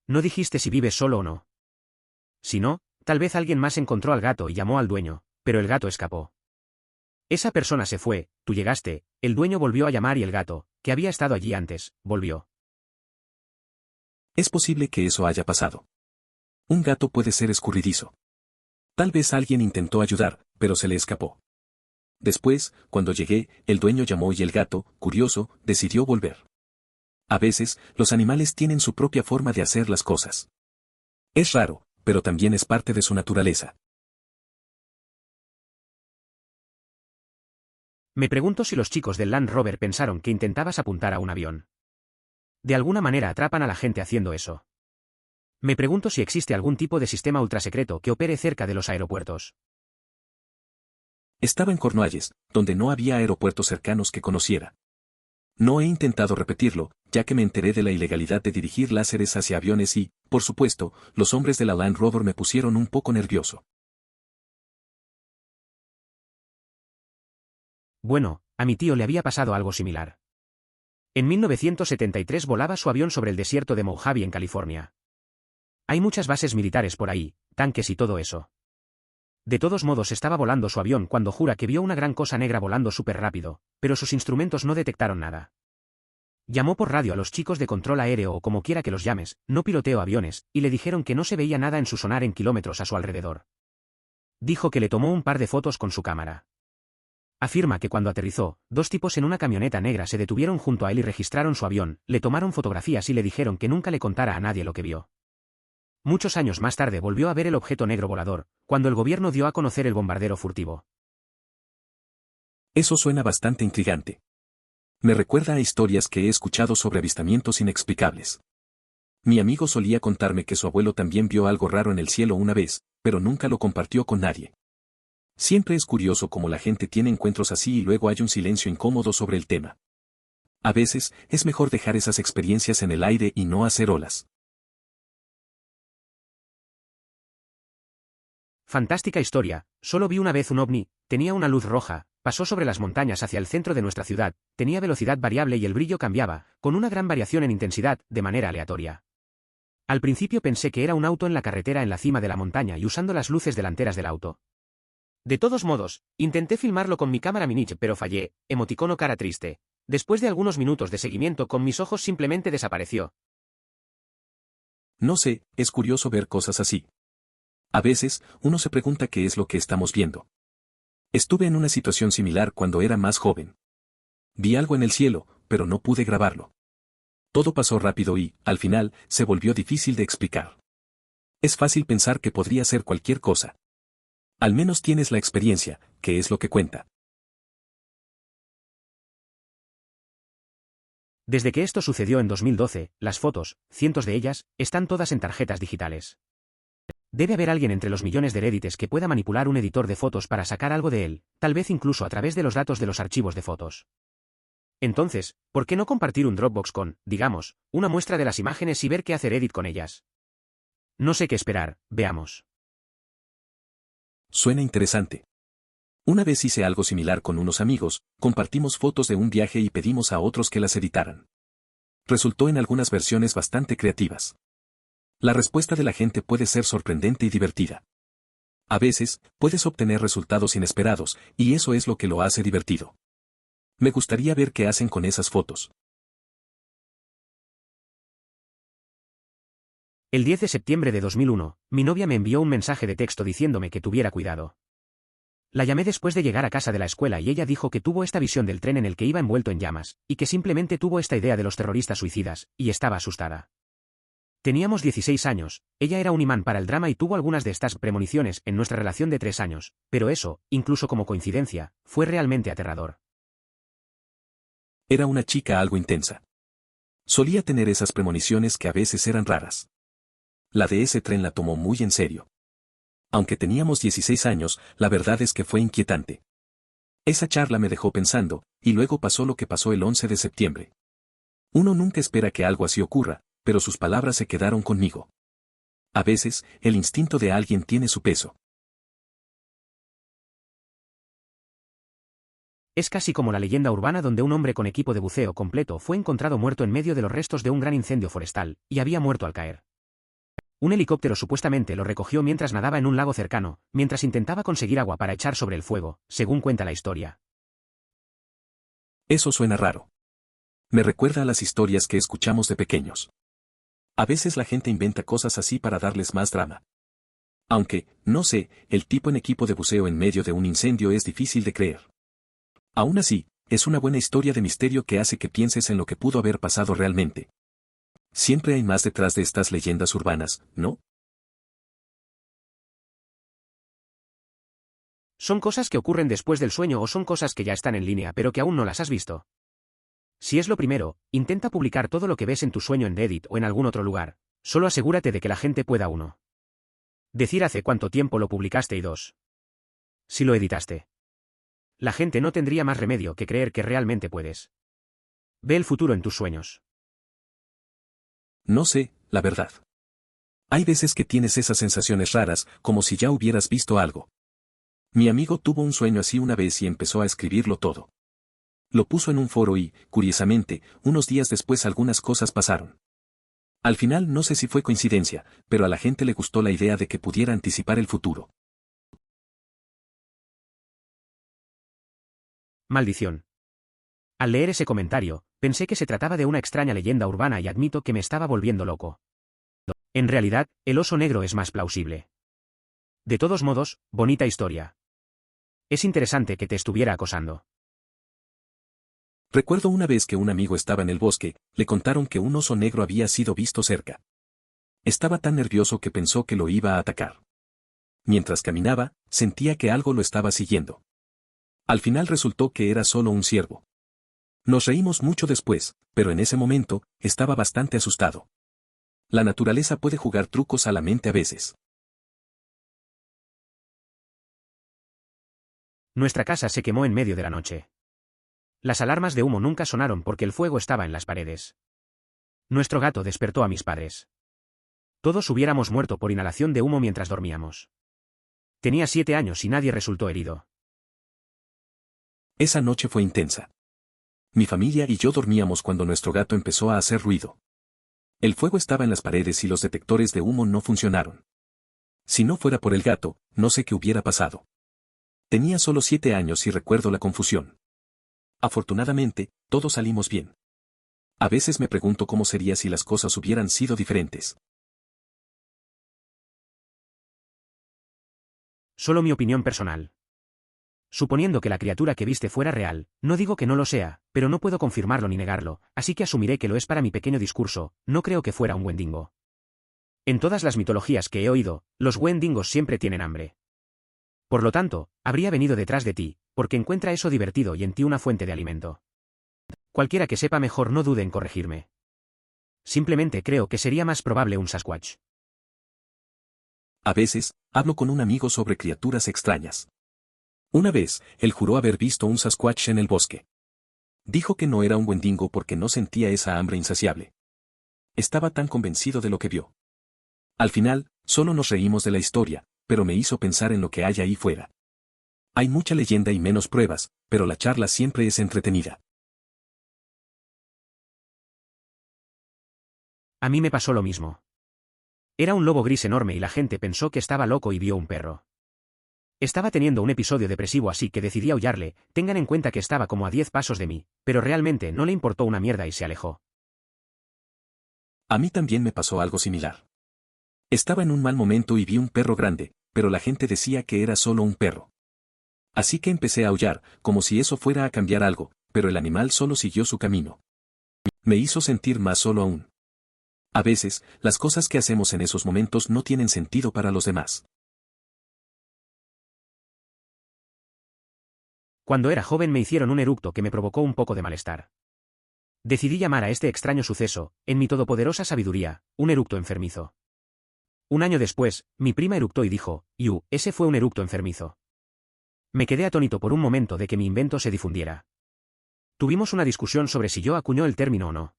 No dijiste si vives solo o no. Si no, tal vez alguien más encontró al gato y llamó al dueño, pero el gato escapó. Esa persona se fue, tú llegaste, el dueño volvió a llamar y el gato, que había estado allí antes, volvió. Es posible que eso haya pasado. Un gato puede ser escurridizo. Tal vez alguien intentó ayudar, pero se le escapó. Después, cuando llegué, el dueño llamó y el gato, curioso, decidió volver. A veces, los animales tienen su propia forma de hacer las cosas. Es raro, pero también es parte de su naturaleza. Me pregunto si los chicos del Land Rover pensaron que intentabas apuntar a un avión. De alguna manera atrapan a la gente haciendo eso. Me pregunto si existe algún tipo de sistema ultrasecreto que opere cerca de los aeropuertos. Estaba en Cornualles, donde no había aeropuertos cercanos que conociera. No he intentado repetirlo, ya que me enteré de la ilegalidad de dirigir láseres hacia aviones y, por supuesto, los hombres de la Land Rover me pusieron un poco nervioso. Bueno, a mi tío le había pasado algo similar. En 1973 volaba su avión sobre el desierto de Mojave en California. Hay muchas bases militares por ahí, tanques y todo eso. De todos modos estaba volando su avión cuando jura que vio una gran cosa negra volando súper rápido, pero sus instrumentos no detectaron nada. Llamó por radio a los chicos de control aéreo o como quiera que los llames, no piloteo aviones, y le dijeron que no se veía nada en su sonar en kilómetros a su alrededor. Dijo que le tomó un par de fotos con su cámara. Afirma que cuando aterrizó, dos tipos en una camioneta negra se detuvieron junto a él y registraron su avión, le tomaron fotografías y le dijeron que nunca le contara a nadie lo que vio. Muchos años más tarde volvió a ver el objeto negro volador, cuando el gobierno dio a conocer el bombardero furtivo. Eso suena bastante intrigante. Me recuerda a historias que he escuchado sobre avistamientos inexplicables. Mi amigo solía contarme que su abuelo también vio algo raro en el cielo una vez, pero nunca lo compartió con nadie. Siempre es curioso cómo la gente tiene encuentros así y luego hay un silencio incómodo sobre el tema. A veces, es mejor dejar esas experiencias en el aire y no hacer olas. Fantástica historia, solo vi una vez un ovni, tenía una luz roja, pasó sobre las montañas hacia el centro de nuestra ciudad, tenía velocidad variable y el brillo cambiaba, con una gran variación en intensidad, de manera aleatoria. Al principio pensé que era un auto en la carretera en la cima de la montaña y usando las luces delanteras del auto. De todos modos, intenté filmarlo con mi cámara mini, pero fallé, emoticono cara triste. Después de algunos minutos de seguimiento con mis ojos simplemente desapareció. No sé, es curioso ver cosas así. A veces, uno se pregunta qué es lo que estamos viendo. Estuve en una situación similar cuando era más joven. Vi algo en el cielo, pero no pude grabarlo. Todo pasó rápido y, al final, se volvió difícil de explicar. Es fácil pensar que podría ser cualquier cosa. Al menos tienes la experiencia, que es lo que cuenta. Desde que esto sucedió en 2012, las fotos, cientos de ellas, están todas en tarjetas digitales. Debe haber alguien entre los millones de Reddites que pueda manipular un editor de fotos para sacar algo de él, tal vez incluso a través de los datos de los archivos de fotos. Entonces, ¿por qué no compartir un Dropbox con, digamos, una muestra de las imágenes y ver qué hace Reddit con ellas? No sé qué esperar, veamos. Suena interesante. Una vez hice algo similar con unos amigos, compartimos fotos de un viaje y pedimos a otros que las editaran. Resultó en algunas versiones bastante creativas. La respuesta de la gente puede ser sorprendente y divertida. A veces, puedes obtener resultados inesperados, y eso es lo que lo hace divertido. Me gustaría ver qué hacen con esas fotos. El 10 de septiembre de 2001, mi novia me envió un mensaje de texto diciéndome que tuviera cuidado. La llamé después de llegar a casa de la escuela y ella dijo que tuvo esta visión del tren en el que iba envuelto en llamas, y que simplemente tuvo esta idea de los terroristas suicidas, y estaba asustada. Teníamos 16 años, ella era un imán para el drama y tuvo algunas de estas premoniciones en nuestra relación de 3 años, pero eso, incluso como coincidencia, fue realmente aterrador. Era una chica algo intensa. Solía tener esas premoniciones que a veces eran raras. La de ese tren la tomó muy en serio. Aunque teníamos 16 años, la verdad es que fue inquietante. Esa charla me dejó pensando, y luego pasó lo que pasó el 11 de septiembre. Uno nunca espera que algo así ocurra, pero sus palabras se quedaron conmigo. A veces, el instinto de alguien tiene su peso. Es casi como la leyenda urbana donde un hombre con equipo de buceo completo fue encontrado muerto en medio de los restos de un gran incendio forestal, y había muerto al caer. Un helicóptero supuestamente lo recogió mientras nadaba en un lago cercano, mientras intentaba conseguir agua para echar sobre el fuego, según cuenta la historia. Eso suena raro. Me recuerda a las historias que escuchamos de pequeños. A veces la gente inventa cosas así para darles más drama. Aunque, no sé, el tipo en equipo de buceo en medio de un incendio es difícil de creer. Aún así, es una buena historia de misterio que hace que pienses en lo que pudo haber pasado realmente. Siempre hay más detrás de estas leyendas urbanas, ¿no? ¿Son cosas que ocurren después del sueño o son cosas que ya están en línea pero que aún no las has visto? Si es lo primero, intenta publicar todo lo que ves en tu sueño en Reddit o en algún otro lugar. Solo asegúrate de que la gente pueda 1. Decir hace cuánto tiempo lo publicaste y 2. Si lo editaste. La gente no tendría más remedio que creer que realmente puedes. Ve el futuro en tus sueños. No sé, la verdad. Hay veces que tienes esas sensaciones raras, como si ya hubieras visto algo. Mi amigo tuvo un sueño así una vez y empezó a escribirlo todo. Lo puso en un foro y, curiosamente, unos días después algunas cosas pasaron. Al final no sé si fue coincidencia, pero a la gente le gustó la idea de que pudiera anticipar el futuro. Maldición. Al leer ese comentario, Pensé que se trataba de una extraña leyenda urbana y admito que me estaba volviendo loco. En realidad, el oso negro es más plausible. De todos modos, bonita historia. Es interesante que te estuviera acosando. Recuerdo una vez que un amigo estaba en el bosque, le contaron que un oso negro había sido visto cerca. Estaba tan nervioso que pensó que lo iba a atacar. Mientras caminaba, sentía que algo lo estaba siguiendo. Al final resultó que era solo un ciervo. Nos reímos mucho después, pero en ese momento, estaba bastante asustado. La naturaleza puede jugar trucos a la mente a veces. Nuestra casa se quemó en medio de la noche. Las alarmas de humo nunca sonaron porque el fuego estaba en las paredes. Nuestro gato despertó a mis padres. Todos hubiéramos muerto por inhalación de humo mientras dormíamos. Tenía 7 años y nadie resultó herido. Esa noche fue intensa. Mi familia y yo dormíamos cuando nuestro gato empezó a hacer ruido. El fuego estaba en las paredes y los detectores de humo no funcionaron. Si no fuera por el gato, no sé qué hubiera pasado. Tenía solo 7 años y recuerdo la confusión. Afortunadamente, todos salimos bien. A veces me pregunto cómo sería si las cosas hubieran sido diferentes. Solo mi opinión personal. Suponiendo que la criatura que viste fuera real, no digo que no lo sea, pero no puedo confirmarlo ni negarlo, así que asumiré que lo es para mi pequeño discurso, no creo que fuera un Wendigo. En todas las mitologías que he oído, los Wendigos siempre tienen hambre. Por lo tanto, habría venido detrás de ti, porque encuentra eso divertido y en ti una fuente de alimento. Cualquiera que sepa mejor no dude en corregirme. Simplemente creo que sería más probable un Sasquatch. A veces, hablo con un amigo sobre criaturas extrañas. Una vez, él juró haber visto un Sasquatch en el bosque. Dijo que no era un Wendigo porque no sentía esa hambre insaciable. Estaba tan convencido de lo que vio. Al final, solo nos reímos de la historia, pero me hizo pensar en lo que hay ahí fuera. Hay mucha leyenda y menos pruebas, pero la charla siempre es entretenida. A mí me pasó lo mismo. Era un lobo gris enorme y la gente pensó que estaba loco y vio un perro. Estaba teniendo un episodio depresivo así que decidí aullarle, tengan en cuenta que estaba como a 10 pasos de mí, pero realmente no le importó una mierda y se alejó. A mí también me pasó algo similar. Estaba en un mal momento y vi un perro grande, pero la gente decía que era solo un perro. Así que empecé a aullar, como si eso fuera a cambiar algo, pero el animal solo siguió su camino. Me hizo sentir más solo aún. A veces, las cosas que hacemos en esos momentos no tienen sentido para los demás. Cuando era joven me hicieron un eructo que me provocó un poco de malestar. Decidí llamar a este extraño suceso, en mi todopoderosa sabiduría, un eructo enfermizo. Un año después, mi prima eructó y dijo, ese fue un eructo enfermizo. Me quedé atónito por un momento de que mi invento se difundiera. Tuvimos una discusión sobre si yo acuñó el término o no.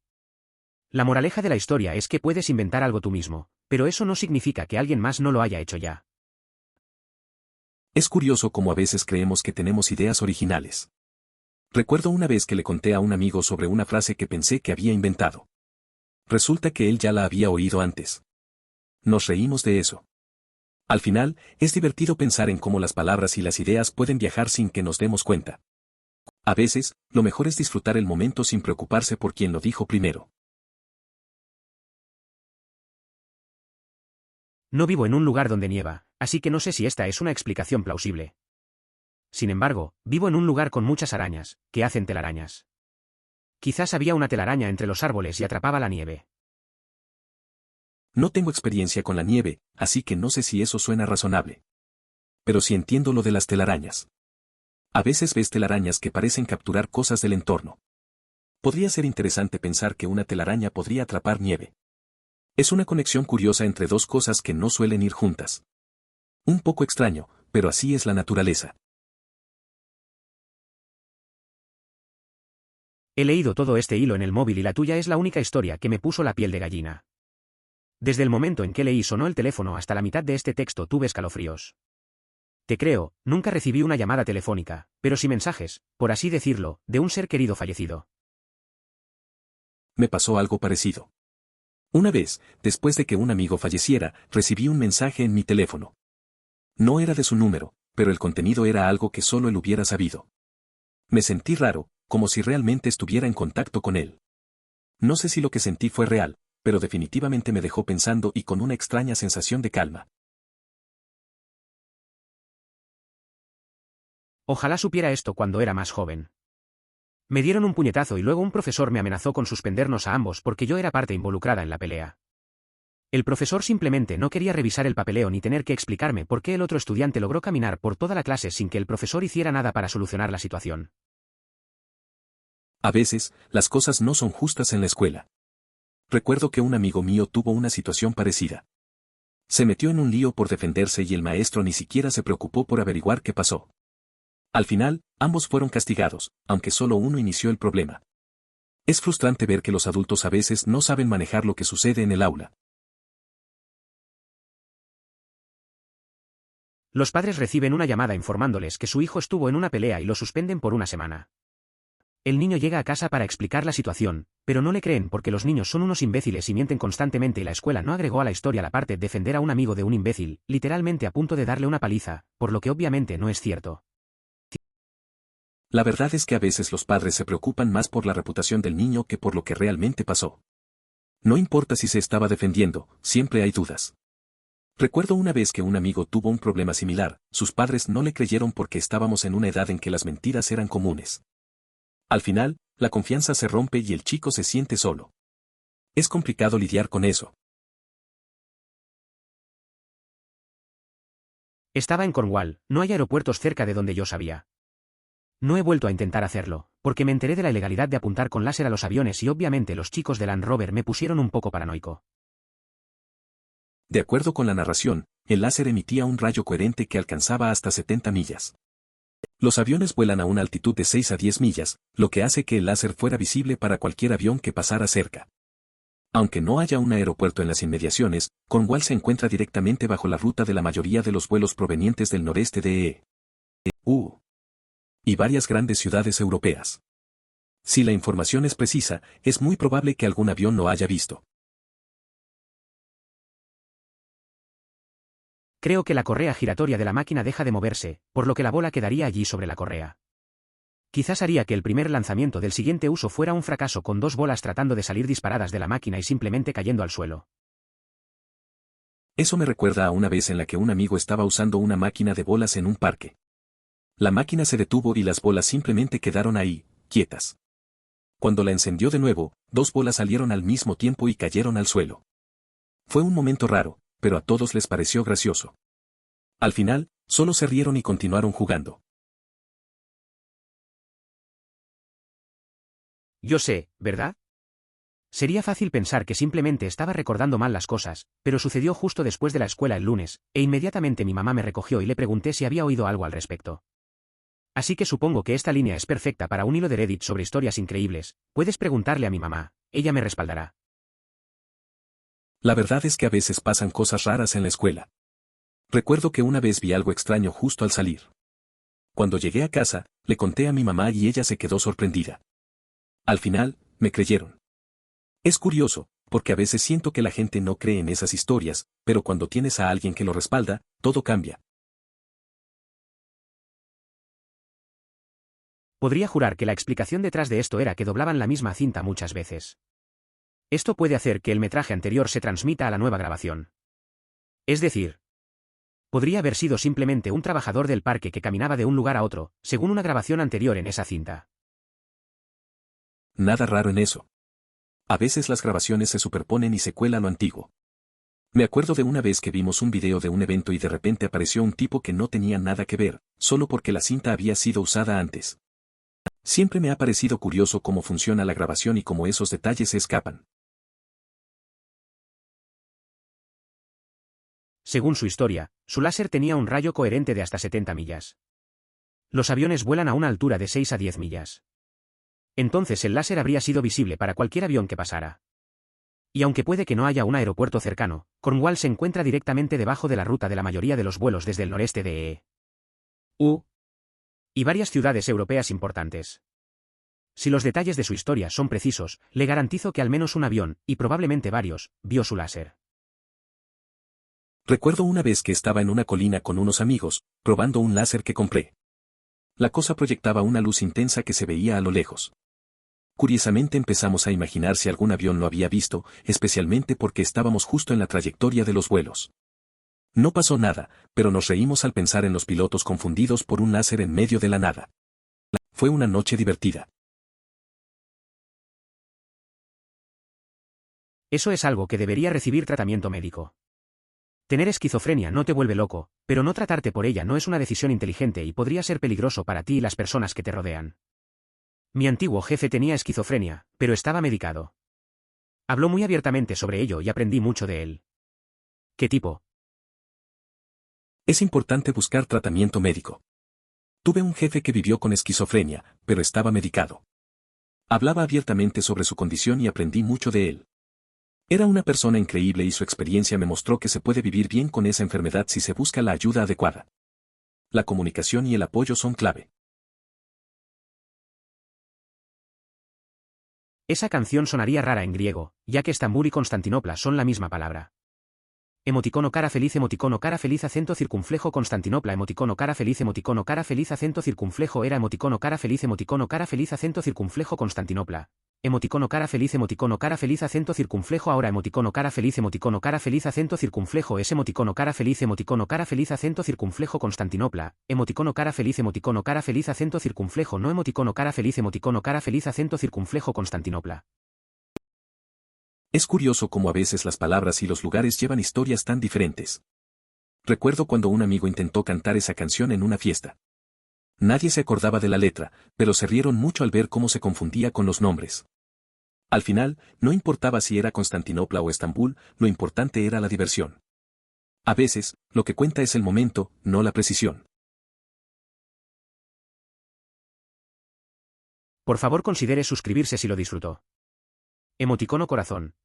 La moraleja de la historia es que puedes inventar algo tú mismo, pero eso no significa que alguien más no lo haya hecho ya. Es curioso cómo a veces creemos que tenemos ideas originales. Recuerdo una vez que le conté a un amigo sobre una frase que pensé que había inventado. Resulta que él ya la había oído antes. Nos reímos de eso. Al final, es divertido pensar en cómo las palabras y las ideas pueden viajar sin que nos demos cuenta. A veces, lo mejor es disfrutar el momento sin preocuparse por quien lo dijo primero. No vivo en un lugar donde nieva, así que no sé si esta es una explicación plausible. Sin embargo, vivo en un lugar con muchas arañas, que hacen telarañas. Quizás había una telaraña entre los árboles y atrapaba la nieve. No tengo experiencia con la nieve, así que no sé si eso suena razonable. Pero sí entiendo lo de las telarañas. A veces ves telarañas que parecen capturar cosas del entorno. Podría ser interesante pensar que una telaraña podría atrapar nieve. Es una conexión curiosa entre dos cosas que no suelen ir juntas. Un poco extraño, pero así es la naturaleza. He leído todo este hilo en el móvil y la tuya es la única historia que me puso la piel de gallina. Desde el momento en que leí sonó el teléfono hasta la mitad de este texto tuve escalofríos. Te creo, nunca recibí una llamada telefónica, pero sí mensajes, por así decirlo, de un ser querido fallecido. Me pasó algo parecido. Una vez, después de que un amigo falleciera, recibí un mensaje en mi teléfono. No era de su número, pero el contenido era algo que solo él hubiera sabido. Me sentí raro, como si realmente estuviera en contacto con él. No sé si lo que sentí fue real, pero definitivamente me dejó pensando y con una extraña sensación de calma. Ojalá supiera esto cuando era más joven. Me dieron un puñetazo y luego un profesor me amenazó con suspendernos a ambos porque yo era parte involucrada en la pelea. El profesor simplemente no quería revisar el papeleo ni tener que explicarme por qué el otro estudiante logró caminar por toda la clase sin que el profesor hiciera nada para solucionar la situación. A veces, las cosas no son justas en la escuela. Recuerdo que un amigo mío tuvo una situación parecida. Se metió en un lío por defenderse y el maestro ni siquiera se preocupó por averiguar qué pasó. Al final, ambos fueron castigados, aunque solo uno inició el problema. Es frustrante ver que los adultos a veces no saben manejar lo que sucede en el aula. Los padres reciben una llamada informándoles que su hijo estuvo en una pelea y lo suspenden por una semana. El niño llega a casa para explicar la situación, pero no le creen porque los niños son unos imbéciles y mienten constantemente y la escuela no agregó a la historia la parte de defender a un amigo de un imbécil, literalmente a punto de darle una paliza, por lo que obviamente no es cierto. La verdad es que a veces los padres se preocupan más por la reputación del niño que por lo que realmente pasó. No importa si se estaba defendiendo, siempre hay dudas. Recuerdo una vez que un amigo tuvo un problema similar, sus padres no le creyeron porque estábamos en una edad en que las mentiras eran comunes. Al final, la confianza se rompe y el chico se siente solo. Es complicado lidiar con eso. Estaba en Cornwall, no hay aeropuertos cerca de donde yo sabía. No he vuelto a intentar hacerlo, porque me enteré de la ilegalidad de apuntar con láser a los aviones y obviamente los chicos de Land Rover me pusieron un poco paranoico. De acuerdo con la narración, el láser emitía un rayo coherente que alcanzaba hasta 70 millas. Los aviones vuelan a una altitud de 6 a 10 millas, lo que hace que el láser fuera visible para cualquier avión que pasara cerca. Aunque no haya un aeropuerto en las inmediaciones, Cornwall se encuentra directamente bajo la ruta de la mayoría de los vuelos provenientes del noreste de EU y varias grandes ciudades europeas. Si la información es precisa, es muy probable que algún avión lo haya visto. Creo que la correa giratoria de la máquina deja de moverse, por lo que la bola quedaría allí sobre la correa. Quizás haría que el primer lanzamiento del siguiente uso fuera un fracaso con dos bolas tratando de salir disparadas de la máquina y simplemente cayendo al suelo. Eso me recuerda a una vez en la que un amigo estaba usando una máquina de bolas en un parque. La máquina se detuvo y las bolas simplemente quedaron ahí, quietas. Cuando la encendió de nuevo, dos bolas salieron al mismo tiempo y cayeron al suelo. Fue un momento raro, pero a todos les pareció gracioso. Al final, solo se rieron y continuaron jugando. Yo sé, ¿verdad? Sería fácil pensar que simplemente estaba recordando mal las cosas, pero sucedió justo después de la escuela el lunes, e inmediatamente mi mamá me recogió y le pregunté si había oído algo al respecto. Así que supongo que esta línea es perfecta para un hilo de Reddit sobre historias increíbles. Puedes preguntarle a mi mamá, ella me respaldará. La verdad es que a veces pasan cosas raras en la escuela. Recuerdo que una vez vi algo extraño justo al salir. Cuando llegué a casa, le conté a mi mamá y ella se quedó sorprendida. Al final, me creyeron. Es curioso, porque a veces siento que la gente no cree en esas historias, pero cuando tienes a alguien que lo respalda, todo cambia. Podría jurar que la explicación detrás de esto era que doblaban la misma cinta muchas veces. Esto puede hacer que el metraje anterior se transmita a la nueva grabación. Es decir, podría haber sido simplemente un trabajador del parque que caminaba de un lugar a otro, según una grabación anterior en esa cinta. Nada raro en eso. A veces las grabaciones se superponen y se cuela lo antiguo. Me acuerdo de una vez que vimos un video de un evento y de repente apareció un tipo que no tenía nada que ver, solo porque la cinta había sido usada antes. Siempre me ha parecido curioso cómo funciona la grabación y cómo esos detalles se escapan. Según su historia, su láser tenía un rayo coherente de hasta 70 millas. Los aviones vuelan a una altura de 6 a 10 millas. Entonces el láser habría sido visible para cualquier avión que pasara. Y aunque puede que no haya un aeropuerto cercano, Cornwall se encuentra directamente debajo de la ruta de la mayoría de los vuelos desde el noreste de EU y varias ciudades europeas importantes. Si los detalles de su historia son precisos, le garantizo que al menos un avión, y probablemente varios, vio su láser. Recuerdo una vez que estaba en una colina con unos amigos, probando un láser que compré. La cosa proyectaba una luz intensa que se veía a lo lejos. Curiosamente empezamos a imaginar si algún avión lo había visto, especialmente porque estábamos justo en la trayectoria de los vuelos. No pasó nada, pero nos reímos al pensar en los pilotos confundidos por un láser en medio de la nada. Fue una noche divertida. Eso es algo que debería recibir tratamiento médico. Tener esquizofrenia no te vuelve loco, pero no tratarte por ella no es una decisión inteligente y podría ser peligroso para ti y las personas que te rodean. Mi antiguo jefe tenía esquizofrenia, pero estaba medicado. Habló muy abiertamente sobre ello y aprendí mucho de él. ¿Qué tipo? Es importante buscar tratamiento médico. Tuve un jefe que vivió con esquizofrenia, pero estaba medicado. Hablaba abiertamente sobre su condición y aprendí mucho de él. Era una persona increíble y su experiencia me mostró que se puede vivir bien con esa enfermedad si se busca la ayuda adecuada. La comunicación y el apoyo son clave. Esa canción sonaría rara en griego, ya que Estambul y Constantinopla son la misma palabra. Emoticono cara feliz acento circunflejo Constantinopla emoticono cara feliz acento circunflejo era emoticono cara feliz acento circunflejo Constantinopla. Emoticono cara feliz acento circunflejo ahora emoticono cara feliz acento circunflejo es emoticono cara feliz acento circunflejo Constantinopla. Emoticono cara feliz acento circunflejo no emoticono cara feliz acento circunflejo Constantinopla. Es curioso cómo a veces las palabras y los lugares llevan historias tan diferentes. Recuerdo cuando un amigo intentó cantar esa canción en una fiesta. Nadie se acordaba de la letra, pero se rieron mucho al ver cómo se confundía con los nombres. Al final, no importaba si era Constantinopla o Estambul, lo importante era la diversión. A veces, lo que cuenta es el momento, no la precisión. Por favor considere suscribirse si lo disfrutó. Emoticono corazón.